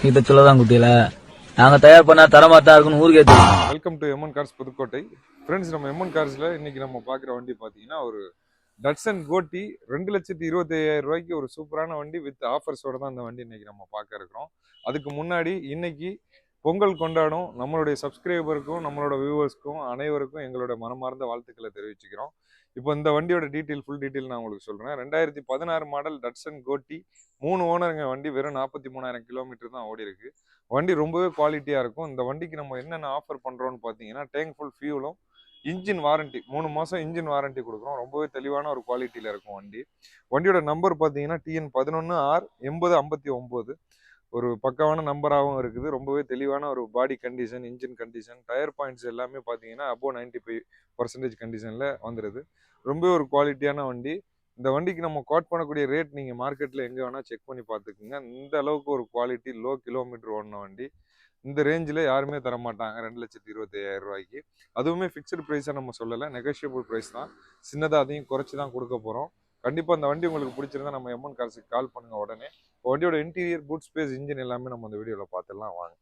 இத சொல்லதான் குட்டியில நாங்க தயார் பண்ணா தரமாத்தான் இருக்குன்னு ஊருக்கே தெரியும். Welcome to MN cars Pudukkottai. Friends, நம்ம எம்என் கார்ஸ்ல இன்னைக்கு நம்ம பார்க்குற வண்டி பார்த்தீங்கன்னா ஒரு டட்சன் கோட்டி 2,25,000 ரூபாய்க்கு ஒரு சூப்பரான வண்டி வித் ஆஃபர்ஸோட தான் அந்த வண்டி இன்னைக்கு நம்ம பார்க்க இருக்கிறோம். அதுக்கு முன்னாடி இன்னைக்கு பொங்கல் கொண்டாடும் நம்மளுடைய சப்ஸ்கிரைபருக்கும் நம்மளோட வியூவர்ஸ்க்கும் அனைவருக்கும் எங்களோட மனமார்ந்த வாழ்த்துக்களை தெரிவிச்சுக்கிறோம். இப்போ இந்த வண்டியோட ஃபுல் டீட்டெயில் நான் உங்களுக்கு சொல்கிறேன். 2016 மாடல் டட்சன் கோட்டி 3 ஓனருங்க வண்டி. வெறும் 43,000 கிலோமீட்டர் தான் ஓடி இருக்கு. வண்டி ரொம்பவே குவாலிட்டியாக இருக்கும். இந்த வண்டிக்கு நம்ம என்னென்ன ஆஃபர் பண்ணுறோன்னு பார்த்தீங்கன்னா, டேங்க் ஃபுல் ஃபியூலும், இன்ஜின் வாரண்டி 3 மாதம் இன்ஜின் வாரண்டி கொடுக்குறோம். ரொம்பவே தெளிவான ஒரு குவாலிட்டியில் இருக்கும் வண்டி. வண்டியோட நம்பர் பார்த்தீங்கன்னா TN 11R 8059. ஒரு பக்காவான நம்பராகவும் இருக்குது. ரொம்பவே தெளிவான ஒரு body condition, engine condition, tyre points எல்லாமே பார்த்தீங்கன்னா அபோவ் 95% கண்டிஷனில் வந்துடுது. ரொம்பவே ஒரு குவாலிட்டியான வண்டி. இந்த வண்டிக்கு நம்ம கோட் பண்ணக்கூடிய ரேட் நீங்கள் மார்க்கெட்டில் எங்கே வேணால் செக் பண்ணி பார்த்துக்குங்க. இந்த அளவுக்கு ஒரு குவாலிட்டி, லோ கிலோமீட்டர் ஓடின வண்டி இந்த ரேஞ்சில் யாருமே தரமாட்டாங்க 2,25,000 ரூபாய்க்கு. அதுவுமே ஃபிக்ஸ்டு ப்ரைஸாக நம்ம சொல்லலை, நெகோஷியபிள் ப்ரைஸ் தான். சின்னதாக அதையும் குறைச்சி தான் கொடுக்க போகிறோம். கண்டிப்பாக அந்த வண்டி உங்களுக்கு பிடிச்சிருந்தா நம்ம எம்என் கார்ஸுக்கு கால் பண்ணுங்கள் உடனே. வண்டியோட இன்டீரியர், பூட் ஸ்பேஸ், இன்ஜின் எல்லாமே நம்ம அந்த வீடியோவில் பார்த்துடலாம் வாங்க.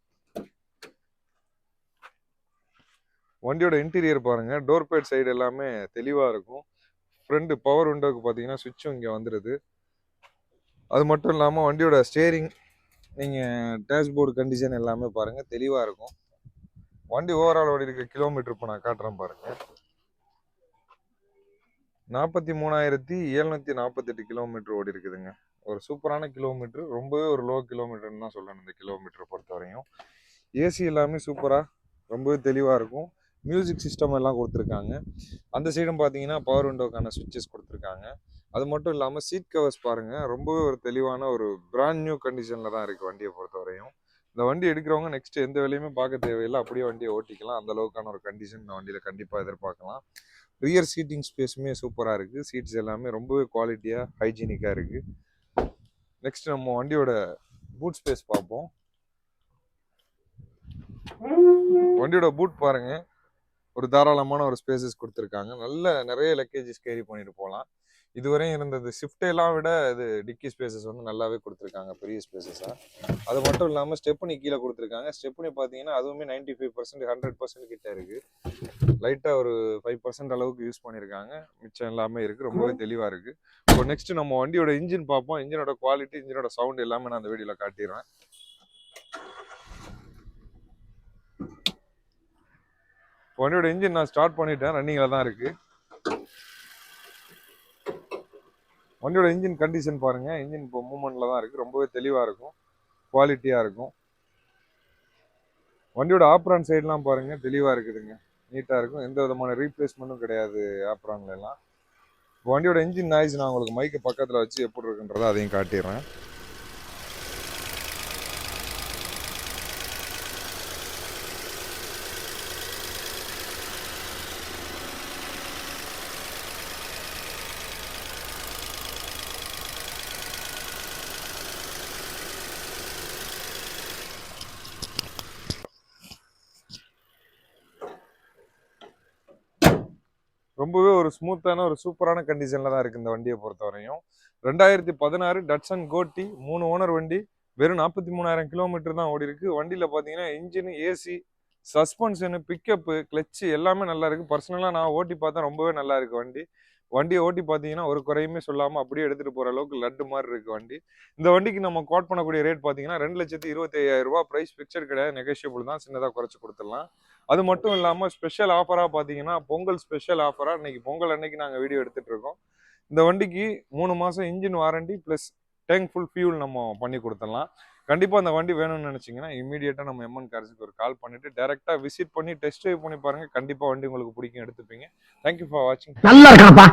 வண்டியோட இன்டீரியர் பாருங்கள். டோர் பேட் சைடு எல்லாமே தெளிவாக இருக்கும். ஃப்ரண்ட் பவர் விண்டோவுக்கு பார்த்தீங்கன்னா சுவிட்சும் இங்கே வந்துடுது. அது மட்டும் இல்லாமல் வண்டியோட ஸ்டேரிங், நீங்கள் டேஷ்போர்டு கண்டிஷன் எல்லாமே பாருங்கள் தெளிவாக இருக்கும். வண்டி ஓவரால் ஓடி இருக்க கிலோமீட்டர் இப்போ நான் காட்டுறேன் பாருங்கள். 43,748 கிலோமீட்டர் ஓடி இருக்குதுங்க. ஒரு சூப்பரான கிலோமீட்டர். ரொம்பவே ஒரு லோ கிலோமீட்டர்னு தான் சொல்லணும் இந்த கிலோமீட்டரை பொறுத்த வரையும். ஏசி எல்லாமே சூப்பராக ரொம்பவே தெளிவாக இருக்கும். மியூசிக் சிஸ்டம் எல்லாம் கொடுத்துருக்காங்க. அந்த சைடும் பார்த்தீங்கன்னா பவர் விண்டோக்கான சுவிட்சஸ் கொடுத்துருக்காங்க. அது மட்டும் இல்லாமல் சீட் கவர்ஸ் பாருங்கள், ரொம்பவே ஒரு தெளிவான ஒரு பிராண்ட் நியூ கண்டிஷனில் தான் இருக்குது வண்டியை பொறுத்த வரையும். இந்த வண்டி எடுக்கிறவங்க நெக்ஸ்ட் எந்த வேலையுமே பார்க்க தேவையில்லை, அப்படியே வண்டியை ஓட்டிக்கலாம். அந்த அளவுக்கான ஒரு கண்டிஷன் இந்த வண்டியில் கண்டிப்பாக எதிர்பார்க்கலாம். ரியர் சீட்டிங் ஸ்பேஸுமே சூப்பராக இருக்குது. சீட்ஸ் எல்லாமே ரொம்பவே குவாலிட்டியாக, ஹைஜீனிக்காக இருக்குது. நெக்ஸ்ட் நம்ம வண்டியோட பூட் ஸ்பேஸ் பார்ப்போம். வண்டியோட பூட் பாருங்க, ஒரு தாராளமான ஒரு ஸ்பேசஸ் கொடுத்துருக்காங்க. நிறைய லக்கேஜஸ் கேரி பண்ணிட்டு போகலாம். இதுவரையும் இருந்தது ஷிஃப்டெல்லாம் விட இது டிக்கி ஸ்பேசஸ் வந்து நல்லாவே கொடுத்துருக்காங்க, பெரிய ஸ்பேசஸாக. அது மட்டும் இல்லாமல் ஸ்டெப்னி கீழே கொடுத்துருக்காங்க. ஸ்டெப்னி பார்த்தீங்கன்னா அதுவுமே 95% 100% கிட்ட இருக்குது. லைட்டாக ஒரு 5% அளவுக்கு யூஸ் பண்ணியிருக்காங்க. மிச்சம் எல்லாமே இருக்குது. ரொம்பவே தெளிவாக இருக்குது. இப்போ நெக்ஸ்ட் நம்ம வண்டியோட இன்ஜின் பார்ப்போம். இன்ஜினோட குவாலிட்டி, இன்ஜினோட சவுண்ட் எல்லாமே நான் அந்த வீடியோவில் காட்டிடுறேன். வண்டியோட இன்ஜின் நான் ஸ்டார்ட் பண்ணிட்டேன், ரன்னிங்கில் தான் இருக்குது. வண்டியோட இன்ஜின் கண்டிஷன் பாருங்கள். இன்ஜின் இப்போ மூவ்மெண்ட்டில் தான் இருக்குது. ரொம்பவே தெளிவாக இருக்கும், குவாலிட்டியாக இருக்கும். வண்டியோட ஆப்ரான் சைட்லாம் பாருங்கள் தெளிவாக இருக்குதுங்க, நீட்டாக இருக்கும். எந்த விதமான ரீப்ளேஸ்மெண்ட்டும் கிடையாது ஆப்ரான்ல எல்லாம். வண்டியோட இன்ஜின் நாய்ஸ் நான் உங்களுக்கு மைக்கு பக்கத்தில் வச்சு எப்படி இருக்குன்றதை அதையும் காட்டிடுறேன். ரொம்பவே ஒரு ஸ்மூத்தான ஒரு சூப்பரான கண்டிஷனில் தான் இருக்குது இந்த வண்டியை பொறுத்த வரையும். 2016 டட்சன் கோட்டி 3 ஓனர் வண்டி. வெறும் 43,000 கிலோமீட்டர் தான் ஓடி இருக்கு. வண்டியில் பார்த்தீங்கன்னா இன்ஜின், ஏசி, சஸ்பென்ஷனு, பிக்கப்பு, கிளச்சு எல்லாமே நல்லா இருக்குது. பர்சனலாக நான் ஓட்டி பார்த்தா ரொம்பவே நல்லா இருக்குது வண்டி. வண்டியை ஓட்டி பார்த்தீங்கன்னா ஒரு குறையுமே சொல்லாமல் அப்படியே எடுத்துகிட்டு போகிற அளவுக்கு லட்டு மாதிரி இருக்குது வண்டி. இந்த வண்டிக்கு நம்ம கோட் பண்ணக்கூடிய ரேட் பார்த்தீங்கன்னா 2,25,000 ரூபா. ப்ரைஸ் ஃபிக்சட் கிடையாது, நெகோஷியபிள் தான். சின்னதாக குறைச்சி கொடுத்துடலாம். அது மட்டும் இல்லாமல் ஸ்பெஷல் ஆஃபராக பார்த்தீங்கன்னா பொங்கல் ஸ்பெஷல் ஆஃபராக இன்னைக்கு பொங்கல் அன்னைக்கு நாங்கள் வீடியோ எடுத்துகிட்டு இருக்கோம். இந்த வண்டிக்கு 3 மாதம் engine warranty plus tank full fuel நம்ம பண்ணி கொடுத்துடலாம். கண்டிப்பாக அந்த வண்டி வேணும்னு நினச்சிங்கன்னா இமீடியட்டாக நம்ம எம்என் கார்ஸுக்கு ஒரு கால் பண்ணிவிட்டு டேரெக்டாக விசிட் பண்ணி டெஸ்ட் ட்ரைவ் பண்ணி பாருங்கள். கண்டிப்பாக வண்டி உங்களுக்கு பிடிக்கும், எடுத்துப்பீங்க. தேங்க்யூ ஃபார் வாட்சிங். நல்லா இருக்காப்பா.